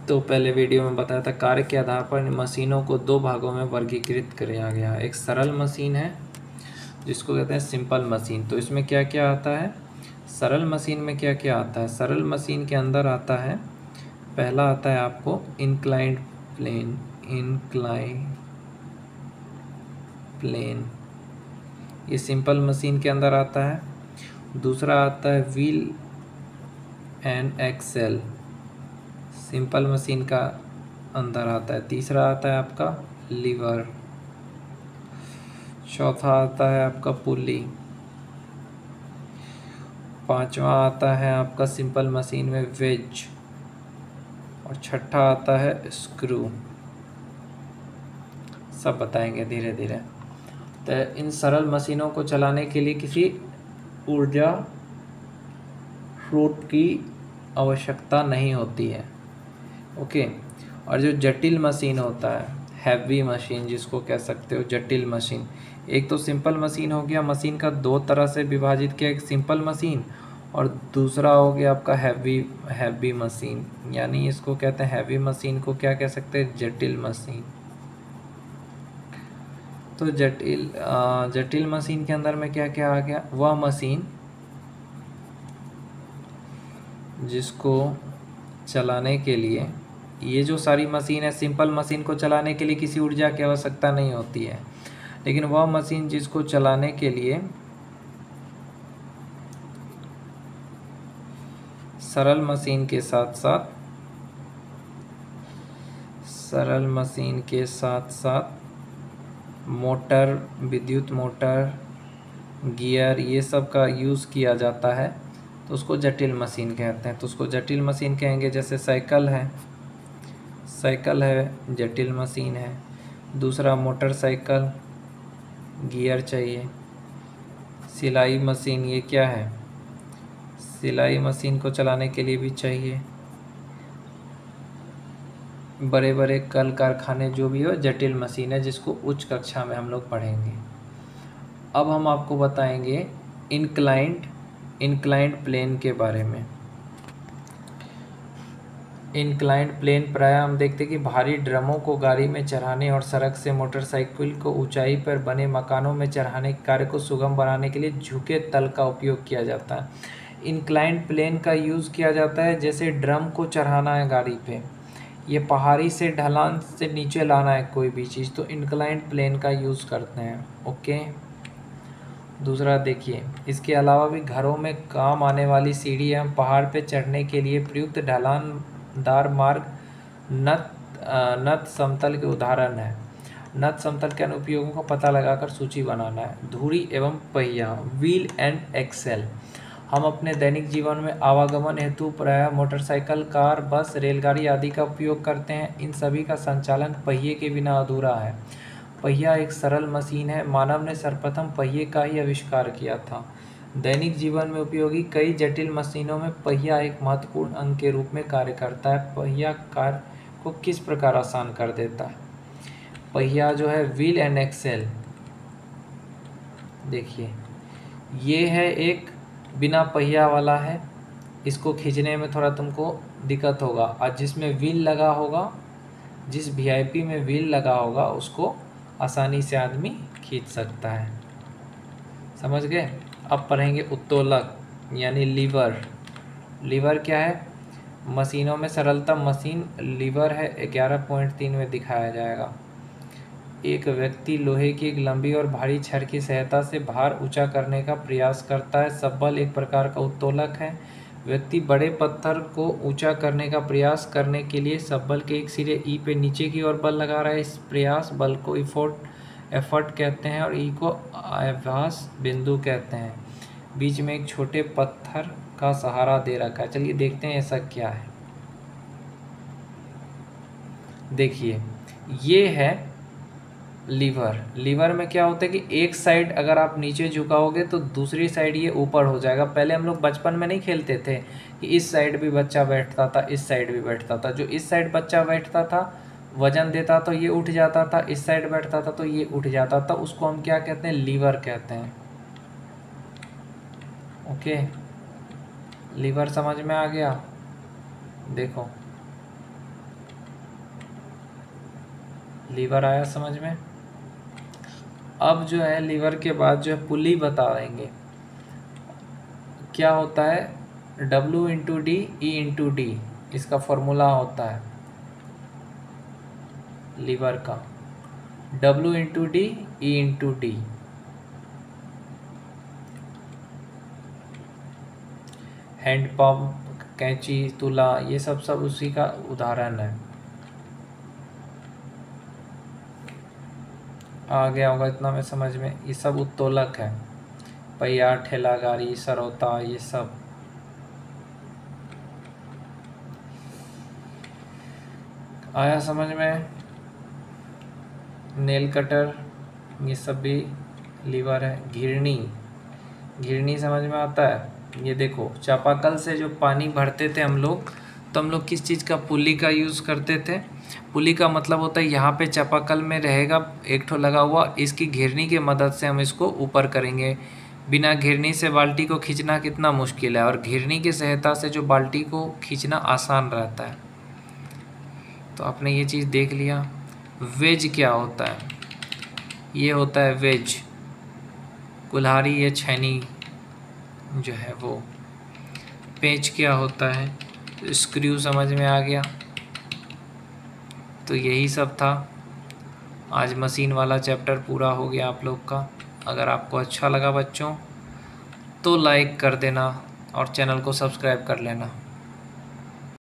तो पहले वीडियो में बताया था, कार्य के आधार पर मशीनों को दो भागों में वर्गीकृत किया गया है। एक सरल मशीन है जिसको कहते हैं सिंपल मशीन। तो इसमें क्या क्या आता है, सरल मशीन में क्या क्या आता है? सरल मशीन के अंदर आता है, पहला आता है आपको इंक्लाइंड प्लेन, ये सिंपल मशीन के अंदर आता है। दूसरा आता है wheel and axle, simple machine का अंदर आता है। तीसरा आता है आपका लीवर। चौथा आता है आपका पुली। पांचवा आता है आपका सिंपल मशीन में वेज। और छठा आता है स्क्रू। सब बताएंगे धीरे धीरे। तो इन सरल मशीनों को चलाने के लिए किसी ऊर्जा स्रोत की आवश्यकता नहीं होती है। ओके। और जो जटिल मशीन होता है, हैवी मशीन जिसको कह सकते हो, जटिल मशीन, एक तो सिंपल मशीन हो गया, मशीन का दो तरह से विभाजित किया, एक सिंपल मशीन और दूसरा हो गया आपका हैवी मशीन। यानी इसको कहते हैं, हैवी मशीन को क्या कह सकते हैं, जटिल मशीन। तो जटिल मशीन के अंदर में क्या क्या आ गया, वह मशीन जिसको चलाने के लिए, ये जो सारी मशीन है, सिंपल मशीन को चलाने के लिए किसी ऊर्जा की आवश्यकता नहीं होती है, लेकिन वह मशीन जिसको चलाने के लिए सरल मशीन के साथ साथ मोटर, विद्युत मोटर, गियर, ये सब का यूज़ किया जाता है, तो उसको जटिल मशीन कहते हैं। तो उसको जटिल मशीन कहेंगे। जैसे साइकिल है जटिल मशीन है। दूसरा मोटरसाइकिल, गियर चाहिए। सिलाई मशीन, ये क्या है, सिलाई मशीन को चलाने के लिए भी चाहिए। बड़े बड़े कल कारखाने जो भी हो, जटिल मशीन है, जिसको उच्च कक्षा में हम लोग पढ़ेंगे। अब हम आपको बताएंगे इंक्लाइंड प्लेन के बारे में। इंक्लाइंड प्लेन प्रायः हम देखते हैं कि भारी ड्रमों को गाड़ी में चढ़ाने और सड़क से मोटरसाइकिल को ऊंचाई पर बने मकानों में चढ़ाने के कार्य को सुगम बनाने के लिए झुके तल का उपयोग किया जाता है। इंक्लाइंड प्लेन का यूज़ किया जाता है, जैसे ड्रम को चढ़ाना है गाड़ी पे, ये पहाड़ी से ढलान से नीचे लाना है कोई भी चीज़, तो इंक्लाइंड प्लेन का यूज़ करते हैं। ओके। दूसरा देखिए, इसके अलावा भी घरों में काम आने वाली सीढ़ी एवं पहाड़ पे चढ़ने के लिए प्रयुक्त ढलानदार मार्ग नत समतल के उदाहरण है। नत समतल के अनुप्रयोगों का पता लगाकर सूची बनाना है। धुरी एवं पहिया, व्हील एंड एक्सेल, हम अपने दैनिक जीवन में आवागमन हेतु प्रायः मोटरसाइकिल, कार, बस, रेलगाड़ी आदि का उपयोग करते हैं। इन सभी का संचालन पहिए के बिना अधूरा है। पहिया एक सरल मशीन है। मानव ने सर्वप्रथम पहिए का ही आविष्कार किया था। दैनिक जीवन में उपयोगी कई जटिल मशीनों में पहिया एक महत्वपूर्ण अंग के रूप में कार्य करता है। पहिया कार्य को किस प्रकार आसान कर देता है? पहिया जो है, व्हील एंड एक्सेल, देखिए ये है एक बिना पहिया वाला है, इसको खींचने में थोड़ा तुमको दिक्कत होगा, और जिसमें व्हील लगा होगा, जिस वीआईपी में व्हील लगा होगा, उसको आसानी से आदमी खींच सकता है। समझ गए? अब पढ़ेंगे उत्तोलक यानी लीवर। लीवर क्या है? मशीनों में सरलतम मशीन लीवर है। 11.3 में दिखाया जाएगा। एक व्यक्ति लोहे की एक लंबी और भारी छड़ की सहायता से भार ऊंचा करने का प्रयास करता है। सब्बल एक प्रकार का उत्तोलक है। व्यक्ति बड़े पत्थर को ऊंचा करने का प्रयास करने के लिए सब्बल के एक सिरे ई पे नीचे की ओर बल लगा रहा है। इस प्रयास बल को एफर्ट कहते हैं और ई को आभास बिंदु कहते हैं। बीच में एक छोटे पत्थर का सहारा दे रखा है। चलिए देखते हैं ऐसा क्या है। देखिए ये है लीवर। लीवर में क्या होता है कि एक साइड अगर आप नीचे झुकाओगे तो दूसरी साइड ये ऊपर हो जाएगा। पहले हम लोग बचपन में नहीं खेलते थे कि इस साइड भी बच्चा बैठता था, इस साइड भी बैठता था। जो इस साइड बच्चा बैठता था, वजन देता तो ये उठ जाता था, इस साइड बैठता था तो ये उठ जाता था। उसको हम क्या कहते हैं? लीवर कहते हैं। ओके, लीवर समझ में आ गया? देखो लीवर आया समझ में। अब जो है लीवर के बाद जो है पुली बता देंगे क्या होता है। W into D E into D इसका फॉर्मूला होता है लीवर का। W into D E into D. Hand pump, कैंची, तुला, ये सब उसी का उदाहरण है। आ गया होगा इतना में समझ में। ये सब उत्तोलक है, पहिया, ठेला गाड़ी, सरौता, ये सब। आया समझ में। नेल कटर ये सब भी लीवर है। घिरनी, घिरनी समझ में आता है। ये देखो चापाकल से जो पानी भरते थे हम लोग, तो हम लोग किस चीज़ का, पुली का यूज़ करते थे। पुली का मतलब होता है यहाँ पे चापाकल में रहेगा एक ठो लगा हुआ, इसकी घिरनी की मदद से हम इसको ऊपर करेंगे। बिना घिरनी से बाल्टी को खींचना कितना मुश्किल है, और घिरनी की सहायता से जो बाल्टी को खींचना आसान रहता है। तो आपने ये चीज़ देख लिया। वेज क्या होता है, ये होता है वेज, कुल्हाड़ी या छैनी जो है वो। पेंच क्या होता है, स्क्रू समझ में आ गया। तो यही सब था, आज मशीन वाला चैप्टर पूरा हो गया आप लोग का। अगर आपको अच्छा लगा बच्चों तो लाइक कर देना और चैनल को सब्सक्राइब कर लेना।